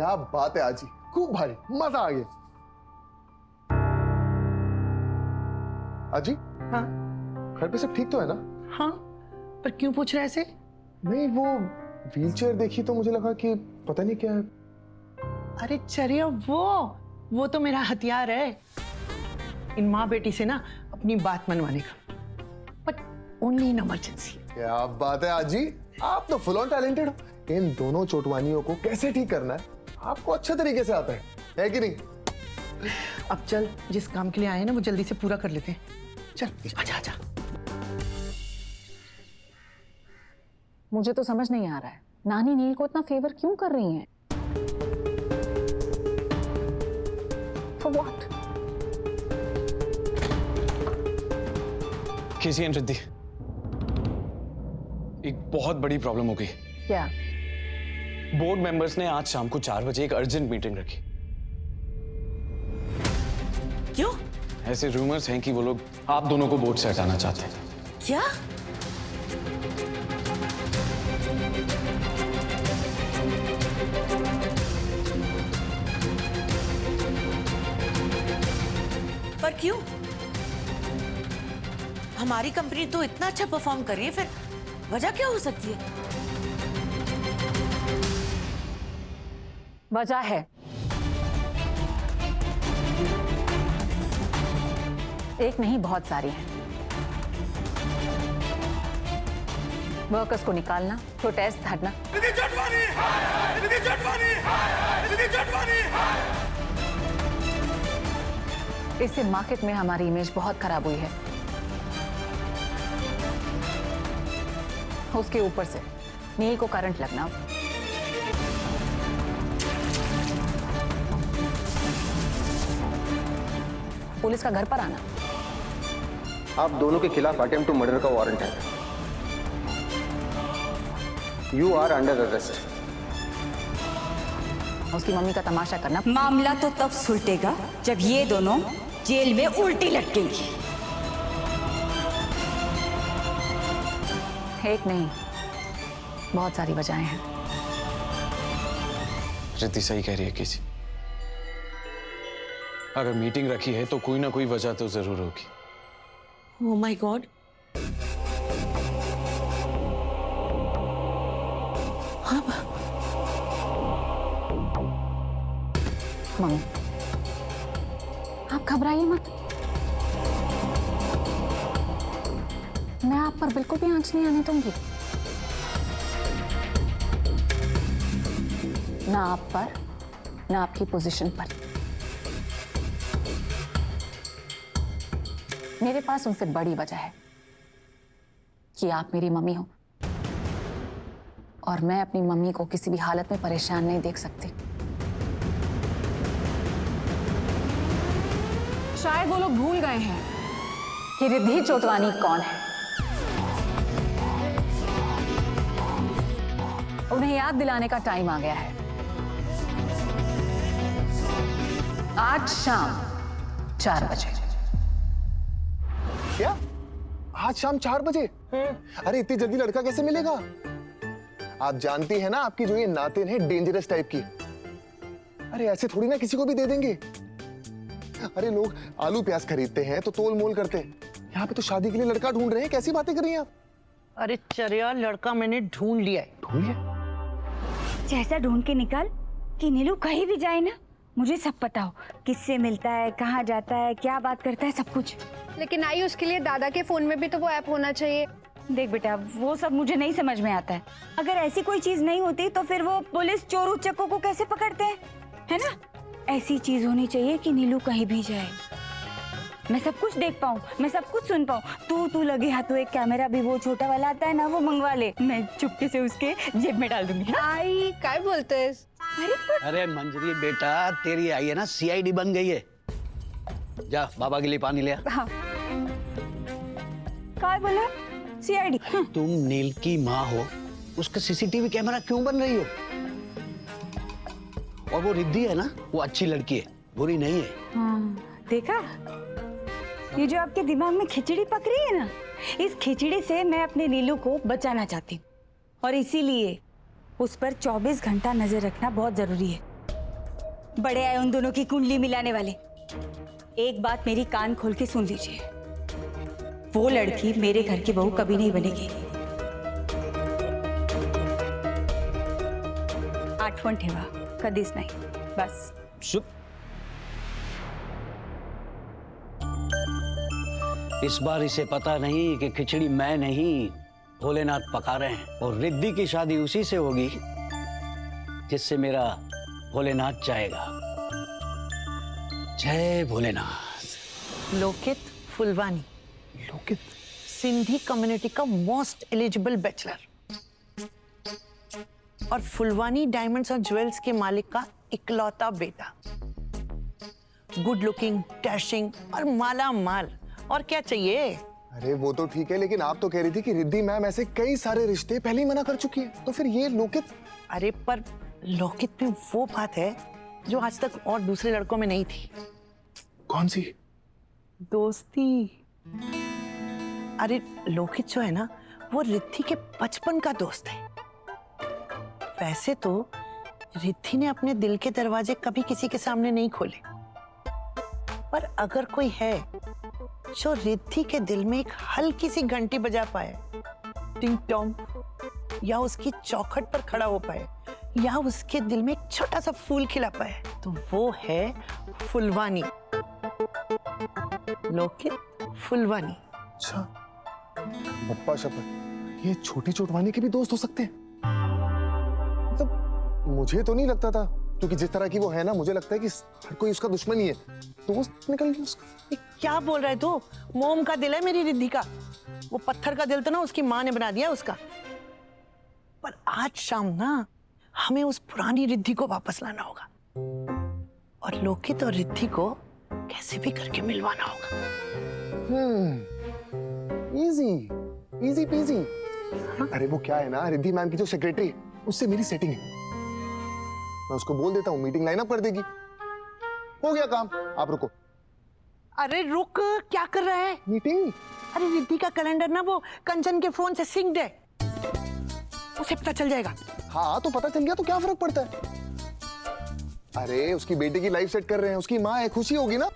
क्या बात है आजी, खूब भारी, मजा आ गया। आजी, हाँ घर पे सब ठीक तो है ना? हाँ, पर क्यों पूछ रहे ऐसे? नहीं, वो व्हीलचेयर देखी तो मुझे लगा कि पता नहीं क्या है। अरे चरिया, वो तो मेरा हथियार है इन माँ बेटी से ना अपनी बात मनवाने का, बट ओनली इन इमरजेंसी। क्या बात है आजी, आप तो फुल ऑन टैलेंटेड हो। इन दोनों चोटवानियों को कैसे ठीक करना है आपको अच्छे तरीके से आता है कि नहीं? अब चल, जिस काम के लिए आए हैं ना वो जल्दी से पूरा कर लेते हैं। चल आजा आजा। मुझे तो समझ नहीं आ रहा है, नानी नील को इतना फेवर क्यों कर रही हैं? For what? KC and Riddhi, एक बहुत बड़ी प्रॉब्लम हो गई। क्या? बोर्ड मेंबर्स ने आज शाम को 4 बजे एक अर्जेंट मीटिंग रखी। क्यों? ऐसे रूमर्स हैं कि वो लोग आप दोनों को बोर्ड से हटाना चाहते हैं। क्या? पर क्यों? हमारी कंपनी तो इतना अच्छा परफॉर्म कर रही है, फिर वजह क्या हो सकती है? वजह है, एक नहीं बहुत सारी हैं। वर्कर्स को निकालना, प्रोटेस्ट, धरना। इससे मार्केट में हमारी इमेज बहुत खराब हुई है। उसके ऊपर से नील को करंट लगना, पुलिस का घर पर आना। आप दोनों के खिलाफ अटेम्प्ट टू मर्डर का वारंट है। You are under arrest. उसकी मम्मी का तमाशा करना। मामला तो तब सुलटेगा जब ये दोनों जेल में उल्टी लटकेंगी। एक नहीं, बहुत सारी वजहें हैं। रिद्धि सही कह रही है केसी, अगर मीटिंग रखी है तो कोई ना कोई वजह तो जरूर होगी। Oh my God. मम्मी, आप घबराइए मत। मैं आप पर बिल्कुल भी आंच नहीं आने दूंगी। ना आप पर, ना आपकी पोजीशन पर। मेरे पास उनसे बड़ी वजह है कि आप मेरी मम्मी हो और मैं अपनी मम्मी को किसी भी हालत में परेशान नहीं देख सकती। शायद वो लोग भूल गए हैं कि रिद्धि चोटवानी कौन है। उन्हें याद दिलाने का टाइम आ गया है। आज शाम 4 बजे। क्या? आज शाम 4 बजे? अरे इतनी जल्दी लड़का कैसे मिलेगा? आप जानती है ना आपकी जो ये नातिन है डेंजरस टाइप की। अरे ऐसे थोड़ी ना किसी को भी दे देंगे। अरे लोग आलू प्याज खरीदते हैं तो तोल मोल करते हैं, यहाँ पे तो शादी के लिए लड़का ढूंढ रहे हैं। कैसी बातें कर रही हैं आप? अरे चरिया, लड़का मैंने ढूंढ लिया है। ढूंढ लिया? जैसा ढूंढ के निकाल कि नीलू कहीं भी जाए ना, मुझे सब पता हो, किससे मिलता है, कहाँ जाता है, क्या बात करता है, सब कुछ। लेकिन आई, उसके लिए दादा के फोन में भी तो वो ऐप होना चाहिए। देख बेटा, वो सब मुझे नहीं समझ में आता है। अगर ऐसी कोई चीज नहीं होती तो फिर वो पुलिस चोर उचक्कों को कैसे पकड़ते हैं, है ना? ऐसी चीज होनी चाहिए कि नीलू कहीं भी जाए, मैं सब कुछ देख पाऊँ, मैं सब कुछ सुन पाऊँ। तू लगे हाथों एक कैमरा भी वो छोटा वाला आता है ना, वो मंगवा ले, मैं चुपके से उसके जेब में डाल दूंगी। आई काय बोलते हैं? अरे मंजरी बेटा, तेरी आई है ना सीआईडी बन गई है। जा बाबा के लिए पानी ले आ। हाँ। काय बोला? सीआईडी? तुम नील की माँ हो, उसका सीसीटीवी कैमरा क्यों बन रही हो? और वो रिद्धि है ना, वो अच्छी लड़की है, बुरी नहीं है। हाँ, देखा? ये जो आपके दिमाग में खिचड़ी पक रही है ना, इस खिचड़ी से मैं अपने नीलू को बचाना चाहती हूँ और इसीलिए उस पर 24 घंटा नजर रखना बहुत जरूरी है। बड़े आए उन दोनों की कुंडली मिलाने वाले। एक बात मेरी कान खोल के सुन लीजिए, वो लड़की मेरे घर की बहू कभी नहीं बनेगी। आठवण ठेवा, कधीच नाही, बस। चुप। इस बार इसे पता नहीं कि खिचड़ी मैं नहीं भोलेनाथ पका रहे हैं, और रिद्धि की शादी उसी से होगी जिससे मेरा भोलेनाथ चाहेगा। जय भोलेनाथ। लोकित फुलवानी, लोकित? सिंधी कम्युनिटी का मोस्ट एलिजिबल बैचलर और फुलवानी डायमंड्स और ज्वेल्स के मालिक का इकलौता बेटा। गुड लुकिंग, डैशिंग और माला माल, और क्या चाहिए? अरे वो तो ठीक है, लेकिन आप तो कह रही थी कि रिद्धि मैम ऐसे कई सारे रिश्ते पहले ही मना कर चुकी है, तो फिर ये लोकित? अरे पर लोकित में वो बात है जो आज तक और दूसरे लड़कों में नहीं थी। कौन सी? दोस्ती। अरे लोकित जो है ना, वो रिद्धि के बचपन का दोस्त है। वैसे तो रिद्धि ने अपने दिल के दरवाजे कभी किसी के सामने नहीं खोले, पर अगर कोई है जो रिद्धि के दिल में एक हल्की सी घंटी बजा पाए, टिंग टोंग, या उसकी चौखट पर खड़ा हो पाए, या उसके दिल में एक छोटा सा फूल खिला पाए, तो वो है फुलवानी। लोकित फुलवानी। अच्छा, बप्पा शपथ, ये छोटी चोटवानी के भी दोस्त हो सकते हैं? मतलब मुझे तो नहीं लगता था, क्योंकि जिस तरह की वो है ना, मुझे लगता है कि हर कोई उसका दुश्मन ही है। दोस्त निकल गया उसका। ये क्या बोल रहा है तू? मोम का दिल है मेरी रिद्धि का, वो पत्थर का दिल तो ना उसकी माँ ने बना दिया उसका। पर आज शाम ना हमें उस पुरानी रिद्धि को वापस लाना होगा, और लोकित और रिद्धि को कैसे भी करके मिलवाना होगा। Easy, easy PG. अरे वो क्या है ना, रिद्धि मैम की जो सेक्रेटरी है, उससे मेरी सेटिंग है। मैं उसको बोल देता हूँ, मीटिंग लाइन अप कर देगी, हो गया काम। आप रुको। अरे रुक, क्या कर रहा है? मीटिंग? अरे रिद्धि का कैलेंडर ना वो कंचन के फोन से सिंक्ड है, उसे पता चल जाएगा। हाँ तो पता चल गया तो क्या फर्क पड़ता है? अरे उसकी बेटी की लाइफ सेट कर रहे हैं, उसकी माँ है, खुशी होगी ना।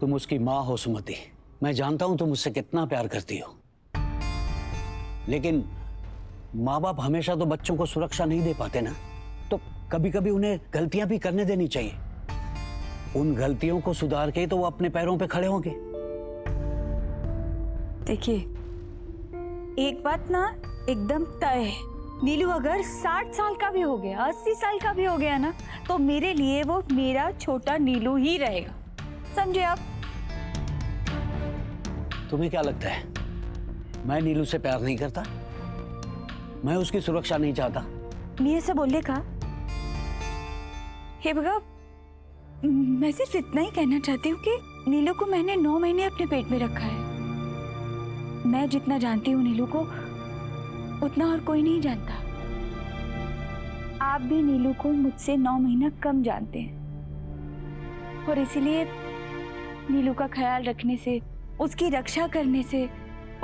तुम उसकी माँ हो सुमति, मैं जानता हूं तुम उससे कितना प्यार करती हो, लेकिन माँ बाप हमेशा तो बच्चों को सुरक्षा नहीं दे पाते ना, तो कभी कभी उन्हें गलतियां भी करने देनी चाहिए। उन गलतियों को सुधार के तो वो अपने पैरों पे खड़े होंगे। देखिए, एक बात ना एकदम तय है, नीलू अगर 60 साल का भी हो गया, 80 साल का भी हो गया ना, तो मेरे लिए वो मेरा छोटा नीलू ही रहेगा, समझे आप? तुम्हें क्या लगता है मैं नीलू से प्यार नहीं करता? मैं उसकी सुरक्षा नहीं चाहता? मी ऐसा बोलले का? हे बघा, मैं सिर्फ इतना ही कहना चाहती हूँ कि नीलू को मैंने 9 महीने अपने पेट में रखा है। मैं जितना जानती हूँ नीलू को, उतना और कोई नहीं जानता। आप भी नीलू को मुझसे 9 महीना कम जानते हैं, और इसीलिए नीलू का ख्याल रखने से, उसकी रक्षा करने से,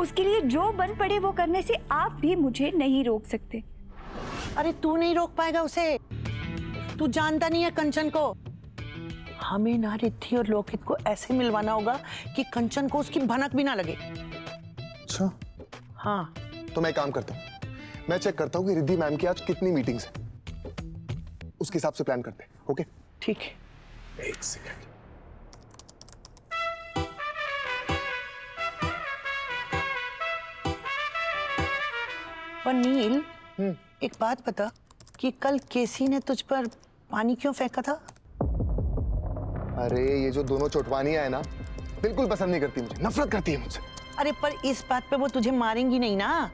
उसके लिए जो बन पड़े वो करने से आप भी मुझे नहीं रोक सकते। अरे तू नहीं रोक पाएगा उसे, तू जानता नहीं है कंचन को। हमें ना रिद्धि और लोकित को ऐसे मिलवाना होगा कि कंचन को उसकी भनक भी ना लगे। अच्छा हाँ, तो मैं काम करता हूँ, मैं चेक करता हूँ कि रिद्धि मैम की आज कितनी मीटिंग्स हैं, उसके हिसाब से प्लान करते हैं। ओके ठीक है। एक सेकंड। पर नील, एक बात बता कि कल केसी ने तुझ पर पानी क्यों फेंका था? अरे ये जो दोनों चोटवानियां है ना, बिल्कुल पसंद नहीं करती मुझे, नफरत करती है मुझसे। अरे पर इस बात पे वो तुझे मारेंगी नहीं ना,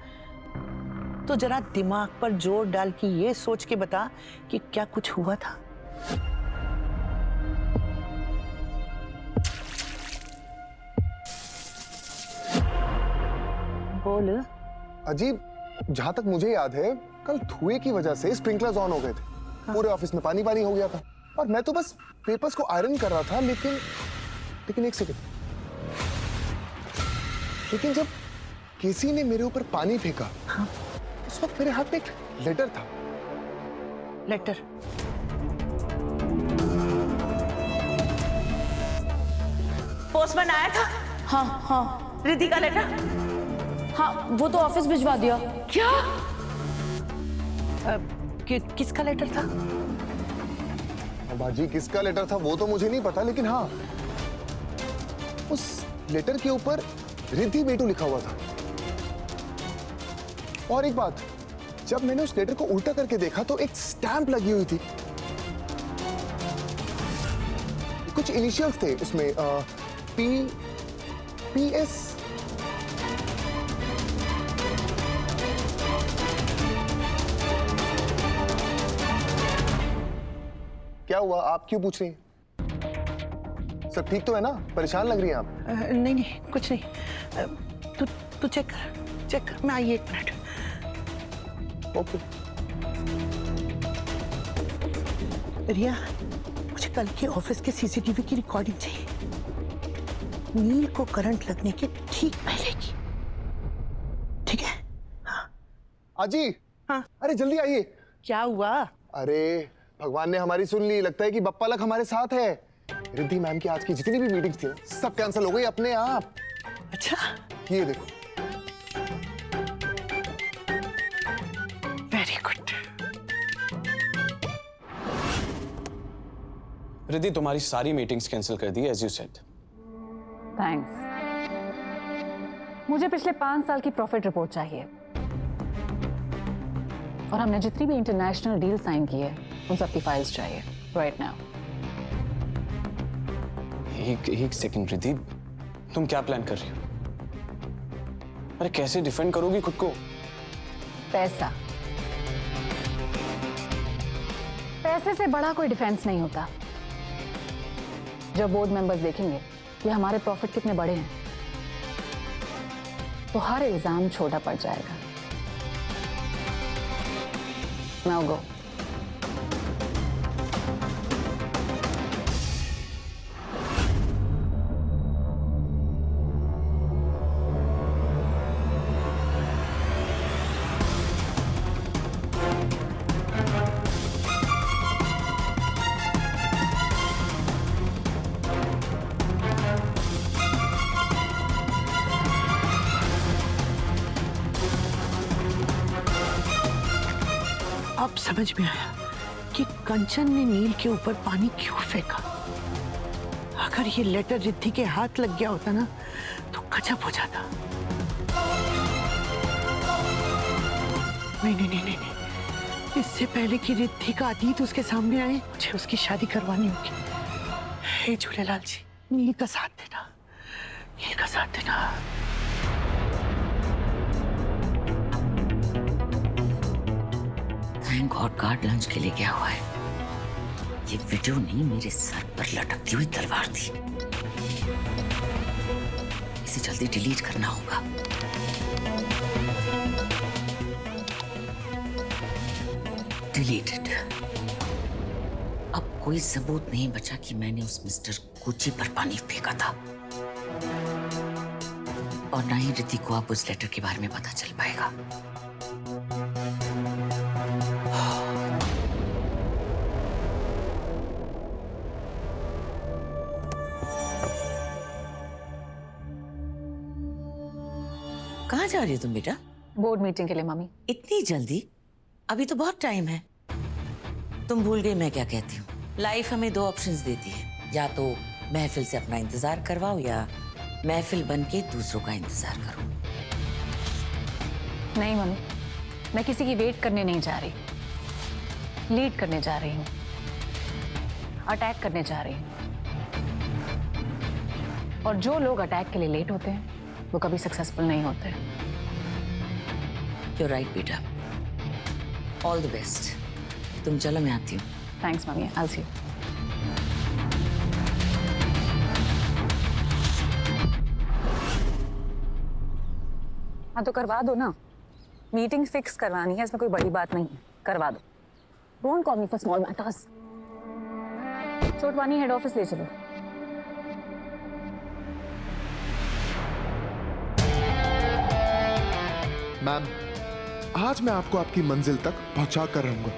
तो जरा दिमाग पर जोर डाल के ये सोच के बता कि क्या कुछ हुआ था। बोल। अजीब, जहां तक मुझे याद है, कल धुएं की वजह से स्प्रिंकलर्स ऑन हो गए थे। पूरे ऑफिस में पानी पानी हो गया था, और मैं तो बस पेपर्स को आयरन कर रहा था, लेकिन एक सेकंड, लेकिन जब किसी ने मेरे ऊपर पानी फेंका, उस वक्त मेरे हाथ में एक लेटर था। लेटर? पोस्टमैन आया था? हाँ हाँ रिद्धि का लेटर? हाँ, वो तो ऑफिस भिजवा दिया। क्या? किसका लेटर था? बाजी किसका लेटर था वो तो मुझे नहीं पता, लेकिन हाँ उस लेटर के ऊपर रिद्धि बेटू लिखा हुआ था। और एक बात, जब मैंने उस लेटर को उल्टा करके देखा तो एक स्टैंप लगी हुई थी। कुछ इनिशियल्स थे उसमें, PS। क्या हुआ, आप क्यों पूछ रही हैं? सब ठीक तो है ना? परेशान लग रही हैं आप। नहीं नहीं, कुछ नहीं। तू चेक कर, मैं आई 1 मिनट। ओके। रिया, मुझे कल के ऑफिस के सीसीटीवी की रिकॉर्डिंग चाहिए, नील को करंट लगने के ठीक पहले की। ठीक है? हाँ। आजी। हाँ। अरे जल्दी आइए। क्या हुआ? अरे भगवान ने हमारी सुन ली, लगता है कि बप्पा लक हमारे साथ है। रिद्धि मैम की आज की जितनी भी मीटिंग्स थी ना, सब कैंसिल हो गई अपने आप। अच्छा, ये देखो। Very good. रिद्धि, तुम्हारी सारी मीटिंग्स कैंसिल कर दी एज यू सेड। थैंक्स। मुझे पिछले 5 साल की प्रॉफिट रिपोर्ट चाहिए, और हमने जितनी भी इंटरनेशनल डील साइन की है उन सब की फाइल्स चाहिए राइट नाउ। एक सेकंड रिद्धि, तुम क्या प्लान कर रही हो? अरे कैसे डिफेंड करोगी खुद को? पैसा, पैसे से बड़ा कोई डिफेंस नहीं होता। जब बोर्ड मेंबर्स देखेंगे कि हमारे प्रॉफिट कितने बड़े हैं तो हर इल्जाम छोटा पड़ जाएगा। Now go. अब समझ में आया कि कंचन ने नील के ऊपर पानी क्यों फेंका। अगर ये लेटर रिद्धि के हाथ लग गया होता ना तो गजब हो जाता। नहीं, इससे पहले कि रिद्धि का अतीत उसके सामने आए, मुझे उसकी शादी करवानी होगी। हे झूलेलाल जी, नील का साथ देना, नील का साथ देना। थैंक गॉड कार्ड लंच के लिए गया हुआ है। ये वीडियो नहीं, मेरे सर पर लटकती हुई तलवार थी। इसे जल्दी डिलीट करना होगा। डिलीटेड। अब कोई सबूत नहीं बचा कि मैंने उस मिस्टर गुच्ची पर पानी फेंका था, और ना ही रिद्धि को अब उस लेटर के बारे में पता चल पाएगा। कहाँ जा रही हो तुम बेटा? बोर्ड मीटिंग के लिए मम्मी। इतनी जल्दी? अभी तो बहुत टाइम है। तुम भूल गई मैं क्या कहती हूँ। लाइफ हमें 2 ऑप्शंस देती है, या तो महफिल से अपना इंतजार करवाओ या महफिल बन के दूसरों का इंतजार करो। नहीं मम्मी, मैं किसी की वेट करने नहीं जा रही, लीड करने जा रही हूँ, अटैक करने जा रही हूँ। और जो लोग अटैक के लिए लेट होते हैं वो कभी सक्सेसफुल नहीं होते। You're right बेटा। All the best. तुम चलो, मैं आती हूँ। Thanks mummy, I'll see you। हाँ तो करवा दो ना, मीटिंग फिक्स करवानी है, इसमें कोई बड़ी बात नहीं है, करवा दो। Don't call me for small matters. Chotwani head office ले चलो। मैम, आज मैं आपको आपकी मंजिल तक पहुंचा कर रहूंगा।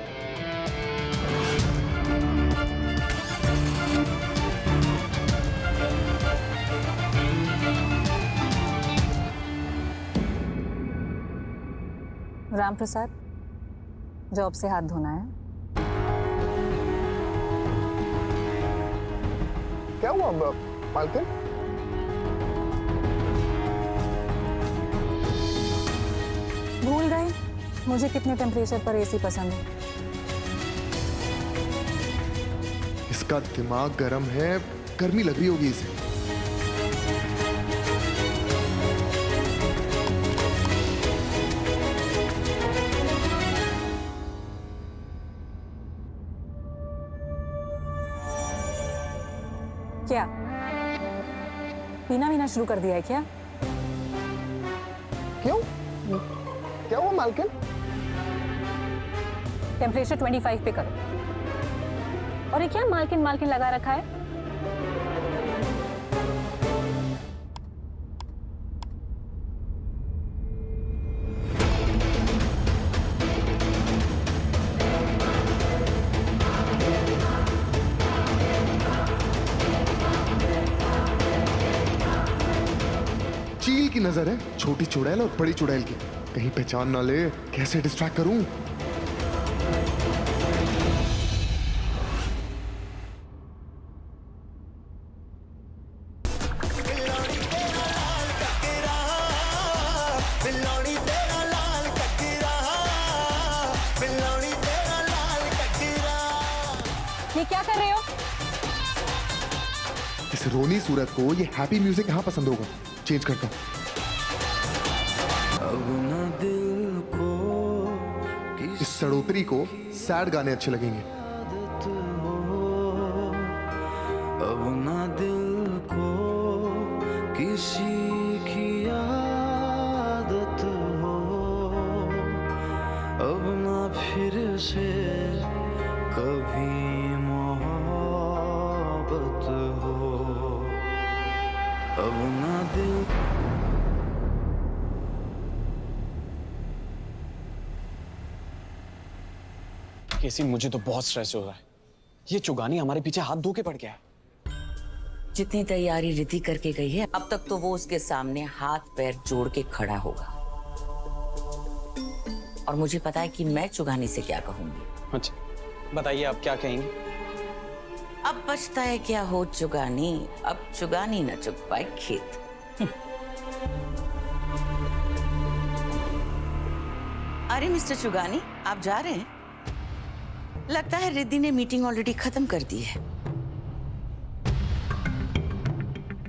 राम प्रसाद, जॉब से हाथ धोना है। क्या हुआ मालकिन? भूल गए मुझे कितने टेम्परेचर पर एसी पसंद है। इसका दिमाग गर्म है, गर्मी लग रही होगी इसे। क्या पीना वीना शुरू कर दिया है क्या? क्यों? क्या हुआ मालकिन? टेम्परेचर 25 पे करो। और ये क्या मालकिन मालकिन लगा रखा है? चील की नजर है, छोटी चुड़ैल और बड़ी चुड़ैल की। कहीं पहचान ना ले, कैसे डिस्ट्रैक्ट करूं? ये क्या कर रहे हो? इस रोनी सूरत को ये हैप्पी म्यूजिक कहाँ पसंद होगा? चेंज करता हूँ। इस सड़ोतरी को सैड गाने अच्छे लगेंगे। अब ना दिल को किसी की आदत हो, अब ना फिर से कभी मोहब्बत हो, अब ना दिल। केसी, मुझे तो बहुत स्ट्रेस हो रहा है। ये चुगानी हमारे पीछे हाथ धो के पड़ गया है। जितनी तैयारी रिद्धि करके गई है, अब तक तो वो उसके सामने हाथ पैर जोड़ के खड़ा होगा। और मुझे पता है कि मैं चुगानी से क्या कहूंगी। अच्छा, बताइए आप क्या कहेंगे? अब बचता है क्या हो चुगानी, अब चुगानी न चुग पाए खेत। अरे मिस्टर चुगानी, आप जा रहे हैं? लगता है रिद्धि ने मीटिंग ऑलरेडी खत्म कर दी है।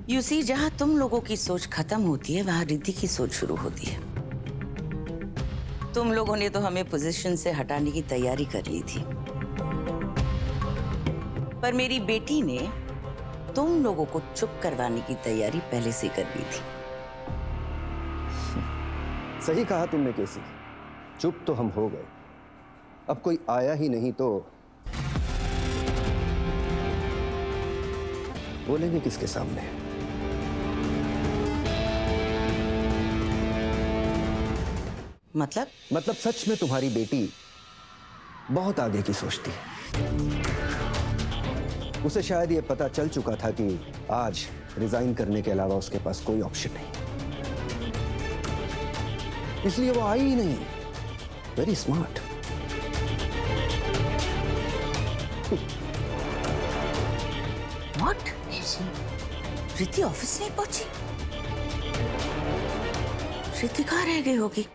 यू सी, जहां तुम लोगों की सोच खत्म होती है, वहां रिद्धि की सोच शुरू होती है। तुम लोगों ने तो हमें पोजीशन से हटाने की तैयारी कर ली थी, पर मेरी बेटी ने तुम लोगों को चुप करवाने की तैयारी पहले से कर ली थी। सही कहा तुमने केसी, चुप तो हम हो गए। अब कोई आया ही नहीं तो बोलेंगे किसके सामने? मतलब सच में तुम्हारी बेटी बहुत आगे की सोचती है। उसे शायद ये पता चल चुका था कि आज रिजाइन करने के अलावा उसके पास कोई ऑप्शन नहीं, इसलिए वो आई ही नहीं। Very smart. What? Riddhi office नहीं पहुंची? रिद्धि कहाँ रह गई होगी?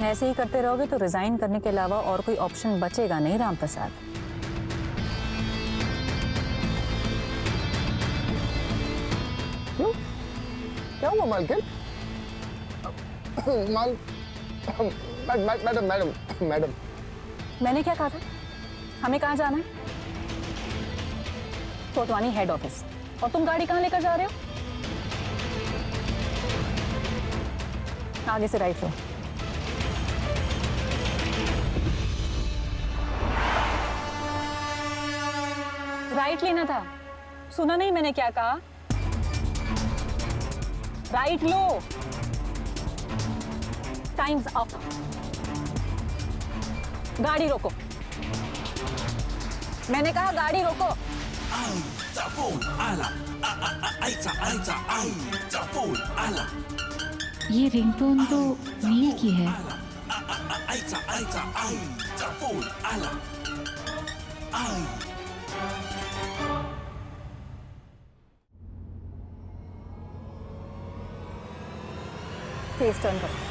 ऐसे ही करते रहोगे तो रिजाइन करने के अलावा और कोई ऑप्शन बचेगा नहीं राम प्रसाद। क्यों? क्या हुआ मालकिन? मैडम मैंने क्या कहा था? हमें कहाँ जाना है? Kotwani head office. और तुम गाड़ी कहाँ लेकर जा रहे हो? आगे से राइट लो। राइट लेना था, सुना नहीं मैंने क्या कहा? राइट लो। Time's up. गाड़ी रोको। मैंने कहा गाड़ी रोको। ये रिंगटोन तो नील की है। फेस टर्न करो।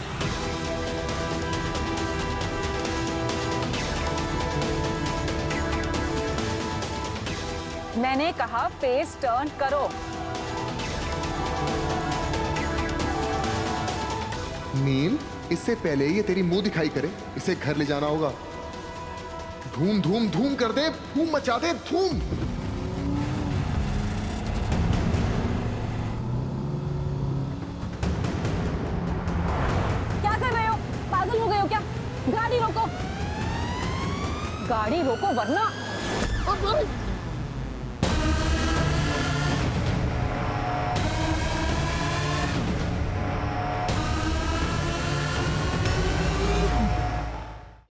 मैंने कहा फेस टर्न करो। नील, इससे पहले ये तेरी मुंह दिखाई करे, इसे घर ले जाना होगा। धूम धूम धूम कर दे, धूम मचा दे, धूम। क्या कर रहे हो? पागल हो गए हो क्या? गाड़ी रोको, गाड़ी रोको वरना।